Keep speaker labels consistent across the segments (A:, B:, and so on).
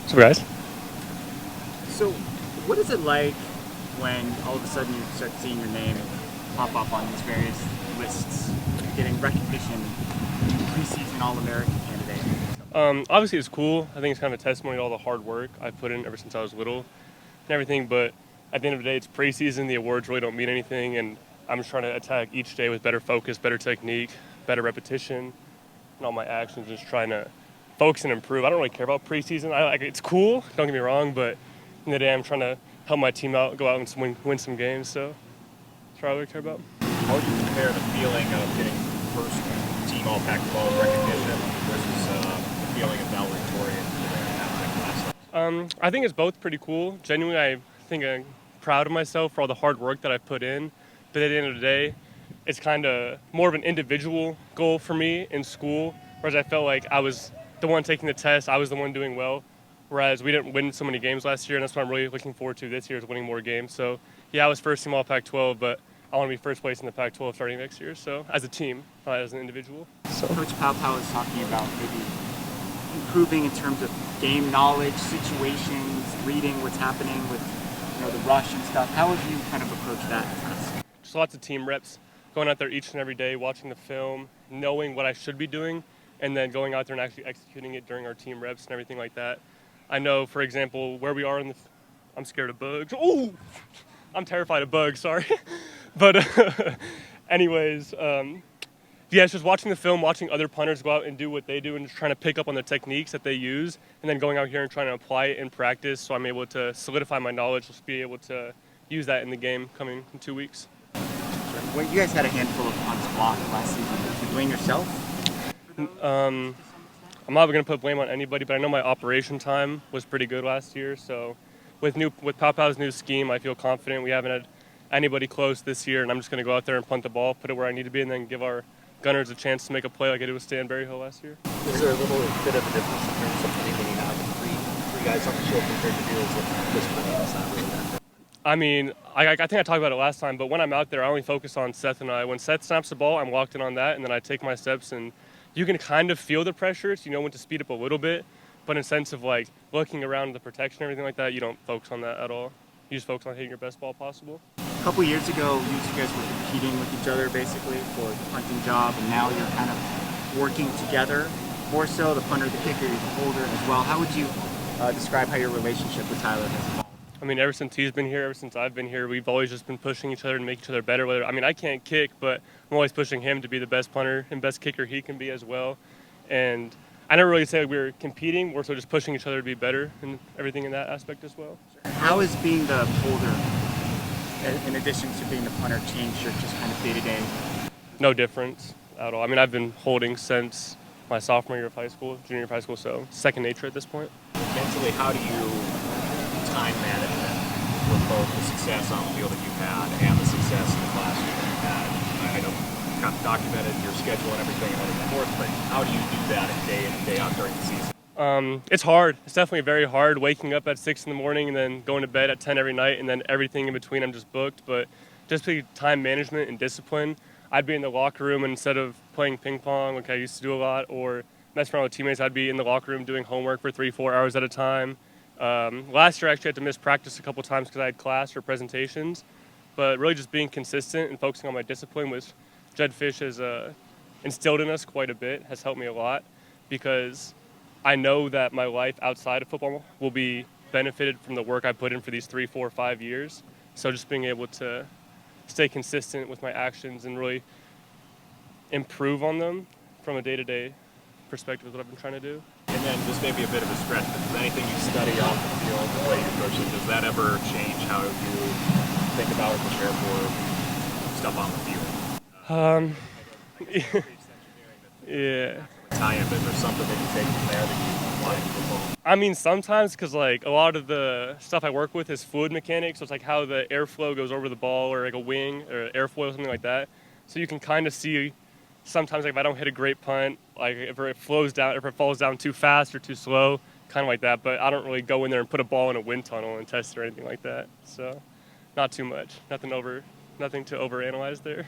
A: So guys,
B: So, what is it like when all of a sudden you start seeing your name pop up on these various lists, getting recognition, preseason All-American candidate?
A: obviously it's cool. I think it's kind of a testimony to all the hard work I've put in ever since I was little and everything. But at the end of the day, it's preseason. The awards really don't mean anything, and I'm just trying to attack each day with better focus, better technique, better repetition, and all my actions. Just trying to focus and improve. I don't really care about preseason. It's cool. Don't get me wrong, but at the end of the day, I'm trying to help my team out, go out and win some games. So that's what I really care about.
C: How would you compare the feeling of getting first team All Pac-12 recognition versus the feeling of valedictorian last night?
A: I think it's both pretty cool. Genuinely, I think I'm proud of myself for all the hard work that I've put in. But at the end of the day, it's kind of more of an individual goal for me in school, whereas I felt like I was the one taking the test, I was the one doing well, whereas we didn't win so many games last year, and that's what I'm really looking forward to this year is winning more games. So, yeah, I was first team All Pac-12, but I want to be first place in the Pac-12 starting next year, so as a team, not as an individual. So.
B: Coach Pau is talking about maybe improving in terms of game knowledge, situations, reading what's happening with the rush and stuff. How have you kind of approached that task?
A: Just lots of team reps, going out there each and every day, watching the film, knowing what I should be doing, and then going out there and actually executing it during our team reps and everything like that. I know, for example, where we are I'm scared of bugs. Oh, I'm terrified of bugs, sorry. But anyways, yeah, it's just watching the film, watching other punters go out and do what they do and just trying to pick up on the techniques that they use and then going out here and trying to apply it in practice so I'm able to solidify my knowledge, just be able to use that in the game coming in 2 weeks.
B: Well, you guys had a handful of punts blocked last season. Did you blame yourself?
A: I'm not going to put blame on anybody, but I know my operation time was pretty good last year. So with Pau's new scheme, I feel confident. We haven't had anybody close this year, and I'm just going to go out there and punt the ball, put it where I need to be, and then give our gunners a chance to make a play like I did with Stan Berryhill last year.
C: Is there a little bit of a difference in terms of anything out with three guys on the field compared to deals with this one? It's not really that.
A: I mean, I think I talked about it last time, but when I'm out there, I only focus on Seth and I. When Seth snaps the ball, I'm locked in on that, and then I take my steps, and you can kind of feel the pressure, so you know when to speed up a little bit, but in sense of like looking around the protection and everything like that, you don't focus on that at all. You just focus on hitting your best ball possible.
B: A couple years ago, you guys were competing with each other basically for the punting job, and now you're kind of working together. More so, the punter, the kicker, the holder as well. How would you describe how your relationship with Tyler has evolved?
A: I mean, ever since he's been here, ever since I've been here, we've always just been pushing each other to make each other better. I can't kick, but I'm always pushing him to be the best punter and best kicker he can be as well. And I never really say we were competing. We're just pushing each other to be better and everything in that aspect as well.
B: How is being the holder, in addition to being the punter, changed your just kind of day-to-day?
A: No difference at all. I mean, I've been holding since my sophomore year of high school, junior year of high school, so second nature at this point.
C: Mentally, how do you time management with both the success on the field that you've had and the success in the classroom that you've had? I know you've kind of documented your schedule and everything and everything forth, but how do you do that day in and day out during the season?
A: It's hard. It's definitely very hard waking up at 6 in the morning and then going to bed at 10 every night, and then everything in between I'm just booked. But just be time management and discipline. I'd be in the locker room, and instead of playing ping pong like I used to do a lot or messing around with teammates, I'd be in the locker room doing homework for 3-4 hours at a time. Last year I actually had to miss practice a couple times because I had class or presentations, but really just being consistent and focusing on my discipline, which Jed Fish has instilled in us quite a bit, has helped me a lot, because I know that my life outside of football will be benefited from the work I put in for these 3, 4, 5 years. So just being able to stay consistent with my actions and really improve on them from a day-to-day perspective is what I've been trying to do.
C: And then this may be a bit of a stretch, but does anything you study off the field, the way you approach it, does that ever change how you think about or prepare for stuff on the field?
A: Yeah.
C: Tie-in, but there's something that you take from there that you apply to football?
A: I mean, sometimes, because like a lot of the stuff I work with is fluid mechanics, so it's like how the airflow goes over the ball, or like a wing or airfoil or something like that. So you can kind of see sometimes, like if I don't hit a great punt, like if it falls down too fast or too slow, kind of like that. But I don't really go in there and put a ball in a wind tunnel and test it or anything like that. So not too much, nothing to overanalyze there.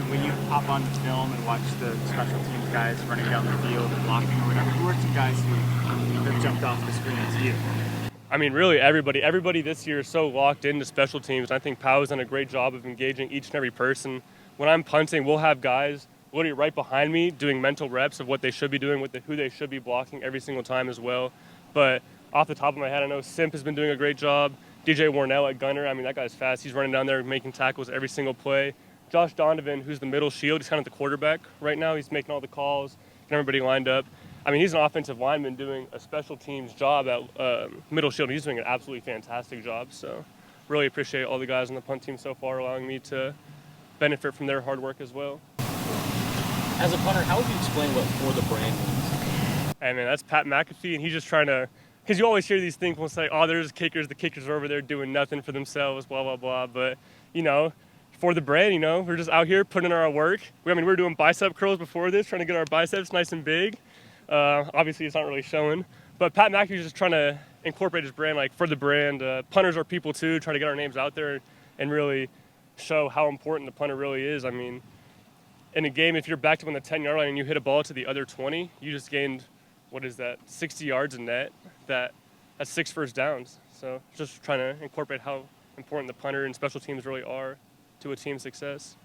B: when you hop on the film and watch the special teams guys running down the field and blocking or whatever, who are some guys who have jumped off the screen to you?
A: I mean, really everybody. Everybody this year is so locked into special teams. I think Powell's done a great job of engaging each and every person. When I'm punting, we'll have guys literally right behind me doing mental reps of what they should be doing, who they should be blocking every single time as well. But off the top of my head, I know Simp has been doing a great job. DJ Warnell at gunner, I mean, that guy's fast. He's running down there making tackles every single play. Josh Donovan, who's the middle shield, he's kind of the quarterback right now. He's making all the calls, getting everybody lined up. I mean, he's an offensive lineman doing a special teams job at middle shield. He's doing an absolutely fantastic job. So really appreciate all the guys on the punt team so far allowing me to benefit from their hard work as well.
C: As a punter, how would you explain what for the brand means?
A: And man, that's Pat McAfee, and he's just trying to, because you always hear these things, people say, oh, there's kickers, the kickers are over there doing nothing for themselves, blah, blah, blah. But, you know, for the brand, you know, we're just out here putting in our work. I mean, we were doing bicep curls before this, trying to get our biceps nice and big. Obviously, it's not really showing. But Pat McAfee's just trying to incorporate his brand, like for the brand. Punters are people too, trying to get our names out there and really show how important the punter really is. I mean, in a game, if you're backed up on the 10-yard line and you hit a ball to the other 20, you just gained, 60 yards in net. That's 6 first downs. So just trying to incorporate how important the punter and special teams really are to a team's success.